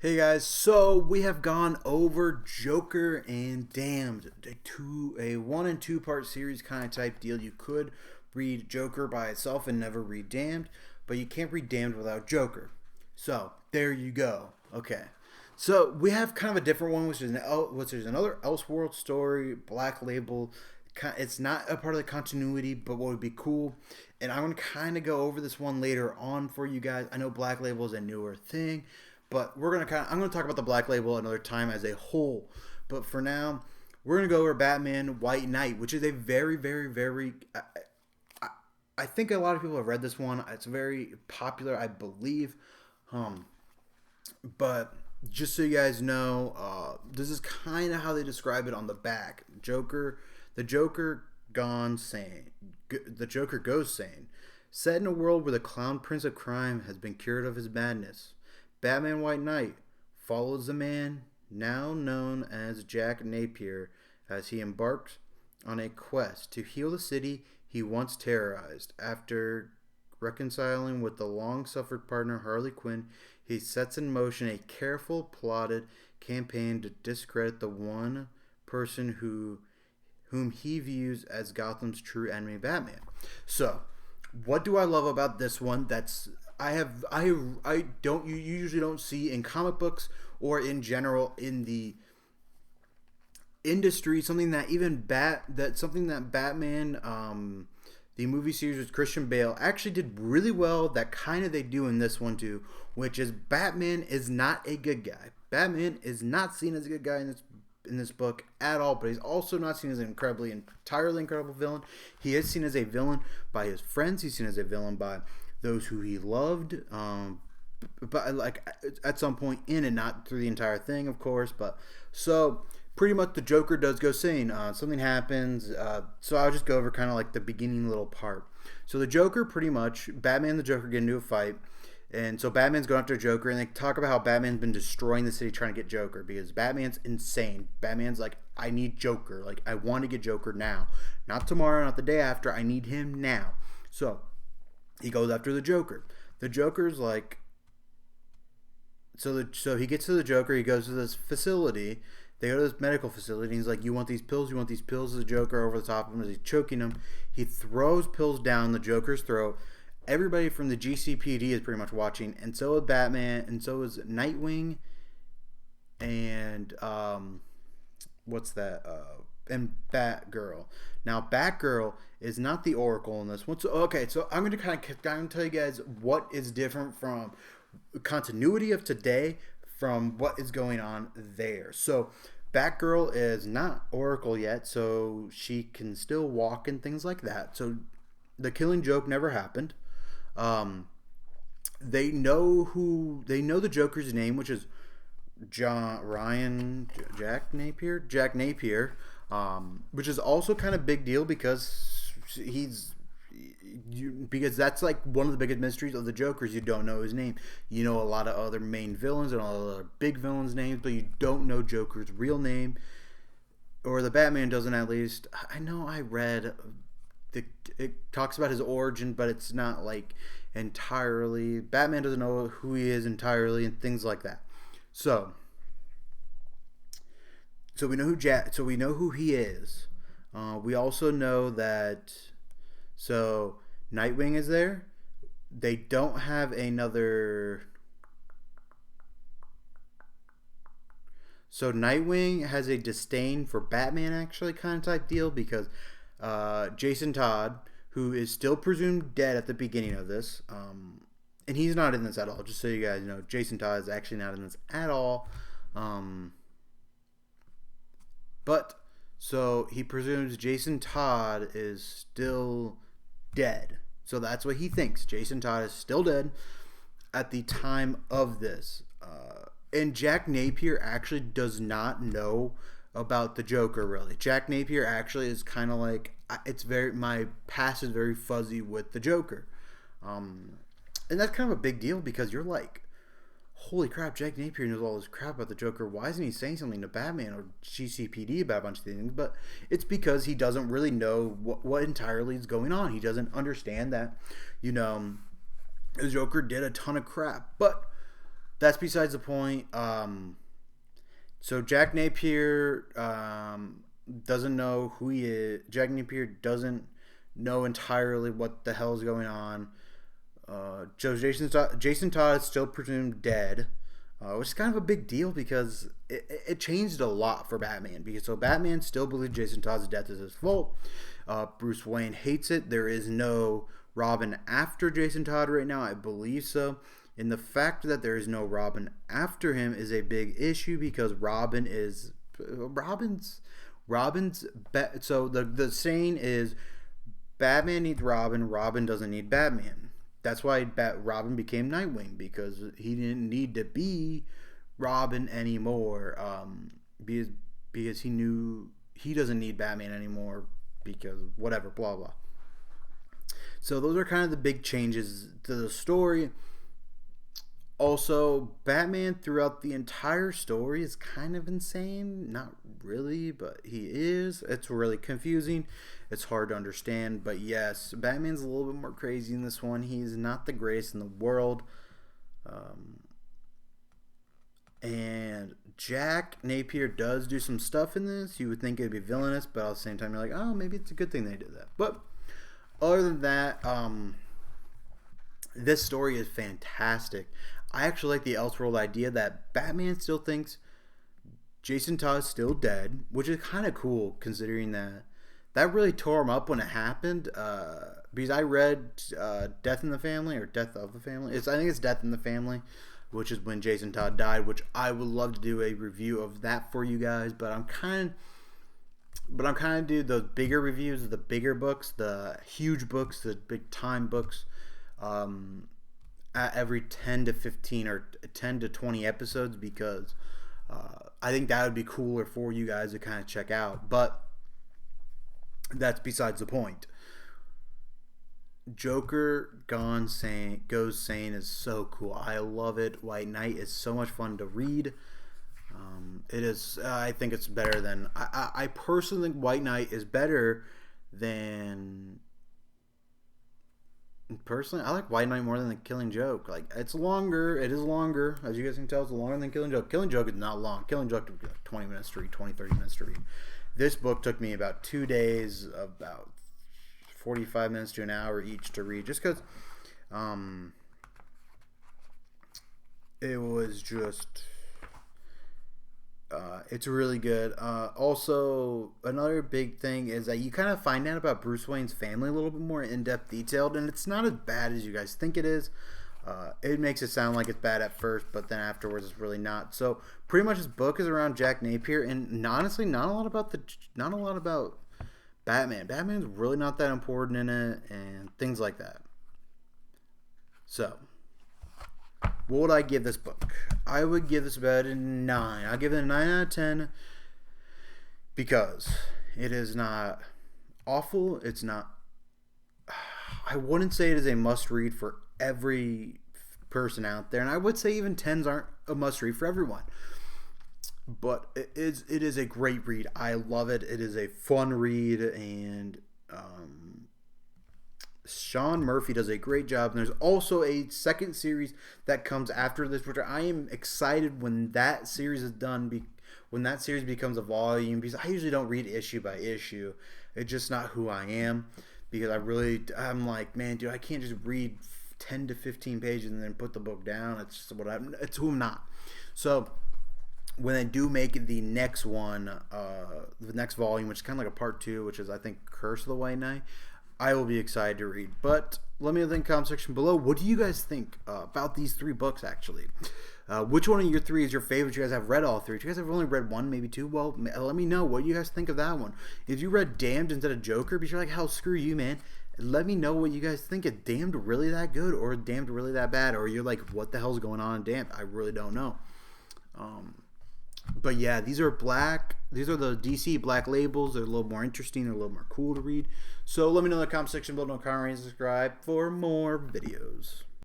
Hey guys, so we have gone over Joker and Damned, a 1 and 2 part series kind of type deal. You could read Joker by itself and never read Damned, but you can't read Damned without Joker. So there you go. Okay, so we have kind of a different one, which is another Elseworld story, Black Label. It's not a part of the continuity, but what would be cool, and I'm gonna kind of go over this one later on for you guys. I know Black Label is a newer thing, but I'm gonna talk about the Black Label another time as a whole. But for now, we're gonna go over Batman White Knight, which is a very, very, very. I think a lot of people have read this one. It's very popular, I believe. Um, but just so you guys know, this is kind of how they describe it on the back. The Joker gone sane. The Joker goes sane. Set in a world where the clown prince of crime has been cured of his madness, Batman White Knight follows the man now known as Jack Napier as he embarks on a quest to heal the city he once terrorized. After reconciling with the long-suffered partner Harley Quinn, he sets in motion a careful, plotted campaign to discredit the one person whom he views as Gotham's true enemy, Batman. So, what do I love about this one? I don't you usually don't see in comic books or in general in the industry something that Batman the movie series with Christian Bale actually did really well, that kind of they do in this one too, which is Batman is not a good guy. Batman is not seen as a good guy in this book at all, but he's also not seen as an entirely incredible villain. He is seen as a villain by his friends. He's seen as a villain by those who he loved, but like at some point in, and not through the entire thing, of course. But so pretty much the Joker does go sane. Something happens. So I'll just go over kind of like the beginning little part. So the Joker, pretty much, Batman and the Joker get into a fight. And so Batman's going after Joker, and they talk about how Batman's been destroying the city trying to get Joker because Batman's insane. Batman's like, I need Joker. Like, I want to get Joker now. Not tomorrow, not the day after. I need him now. So he goes after the Joker. The Joker's like, so he gets to the Joker. He goes to this facility. They go to this medical facility. And he's like, "You want these pills? You want these pills?" The Joker over the top of him as he's choking him. He throws pills down the Joker's throat. Everybody from the GCPD is pretty much watching, and so is Batman, and so is Nightwing, and what's that? And Batgirl. Now, Batgirl is not the Oracle in this one. So, okay, so I'm going to tell you guys what is different from continuity of today from what is going on there. So, Batgirl is not Oracle yet, so she can still walk and things like that. So, the Killing Joke never happened. They know the Joker's name, which is Jack Napier, which is also kind of big deal because because that's like one of the biggest mysteries of the Joker's. You don't know his name. You know a lot of other main villains and a lot of other big villains' names, but you don't know Joker's real name, or the Batman doesn't, at least. I know I read it talks about his origin, but it's not like entirely. Batman doesn't know who he is entirely and things like that. So we know who he is. We also know that. So Nightwing is there. They don't have another. So Nightwing has a disdain for Batman, actually, kind of type deal, because Jason Todd, who is still presumed dead at the beginning of this, and he's not in this at all. Just so you guys know, Jason Todd is actually not in this at all. But so he presumes Jason Todd is still dead. So that's what he thinks. Jason Todd is still dead at the time of this. And Jack Napier actually does not know about the Joker, really. Jack Napier actually is kind of like, my past is very fuzzy with the Joker. And that's kind of a big deal because you're like, holy crap, Jack Napier knows all this crap about the Joker. Why isn't he saying something to Batman or GCPD about a bunch of things? But it's because he doesn't really know what entirely is going on. He doesn't understand that, the Joker did a ton of crap. But that's besides the point. So Jack Napier doesn't know who he is. Jack Napier doesn't know entirely what the hell is going on. Jason Todd is still presumed dead, which is kind of a big deal because it changed a lot for Batman. Because so Batman still believes Jason Todd's death is his fault. Bruce Wayne hates it. There is no Robin after Jason Todd right now, I believe so. And the fact that there is no Robin after him is a big issue because Robin's so the saying is Batman needs Robin, Robin doesn't need Batman. That's why Robin became Nightwing, because he didn't need to be Robin anymore, because he knew he doesn't need Batman anymore because whatever, blah blah. So those are kind of the big changes to the story. Also, Batman throughout the entire story is kind of insane. Not really, but he is. It's really confusing. It's hard to understand. But yes, Batman's a little bit more crazy in this one. He's not the greatest in the world. And Jack Napier does do some stuff in this. You would think it'd be villainous, but at the same time, you're like, oh, maybe it's a good thing they did that. But other than that, this story is fantastic. I actually like the Elseworld idea that Batman still thinks Jason Todd's still dead, which is kind of cool considering that really tore him up when it happened. Because I read Death in the Family or Death of the Family. I think it's Death in the Family, which is when Jason Todd died. Which I would love to do a review of that for you guys, but I'm kind of do the bigger reviews of the bigger books, the huge books, the big time books. At every 10 to 15 or 10 to 20 episodes, because I think that would be cooler for you guys to kind of check out. But that's besides the point. Joker goes sane is so cool. I love it. White Knight is so much fun to read. It is. I think it's better than. I personally think White Knight is better than. Personally, I like White Knight more than The Killing Joke. Like, it's longer. It is longer. As you guys can tell, it's longer than Killing Joke. Killing Joke is not long. Killing Joke took 20 minutes to read, 30 minutes to read. This book took me about 2 days, about 45 minutes to an hour each to read. Just because it was just... it's really good. Also, another big thing is that you kind of find out about Bruce Wayne's family a little bit more in-depth detailed, and it's not as bad as you guys think it is. It makes it sound like it's bad at first, but then afterwards it's really not. So pretty much this book is around Jack Napier, and honestly, not a lot about Batman. Batman's really not that important in it, and things like that. So, what would I give this book? I would give this about a 9. I'll give it a 9 out of 10 because it is not awful. It's not... I wouldn't say it is a must-read for every person out there, and I would say even 10s aren't a must-read for everyone. But it is a great read. I love it. It is a fun read, and Sean Murphy does a great job. And there's also a second series that comes after this, which I am excited when that series is done, when that series becomes a volume, because I usually don't read issue by issue. It's just not who I am, because I'm like, man, dude, I can't just read 10 to 15 pages and then put the book down. It's just it's who I'm not. So when they do make the next one, the next volume, which is kind of like a part 2, which is, I think, Curse of the White Knight, I will be excited to read. But let me know in the comment section below. What do you guys think about these 3 books, actually? Which one of your 3 is your favorite? You guys have read all 3. If you guys have only read 1, maybe 2, well, let me know. What do you guys think of that one? If you read Damned instead of Joker, because you're like, hell, screw you, man. Let me know what you guys think. Is Damned really that good, or Damned really that bad? Or you're like, what the hell's going on in Damned? I really don't know. But yeah, these are the DC Black Labels. They're a little more interesting. They're a little more cool to read. So let me know in the comment section below. Don't comment, rate, and subscribe for more videos.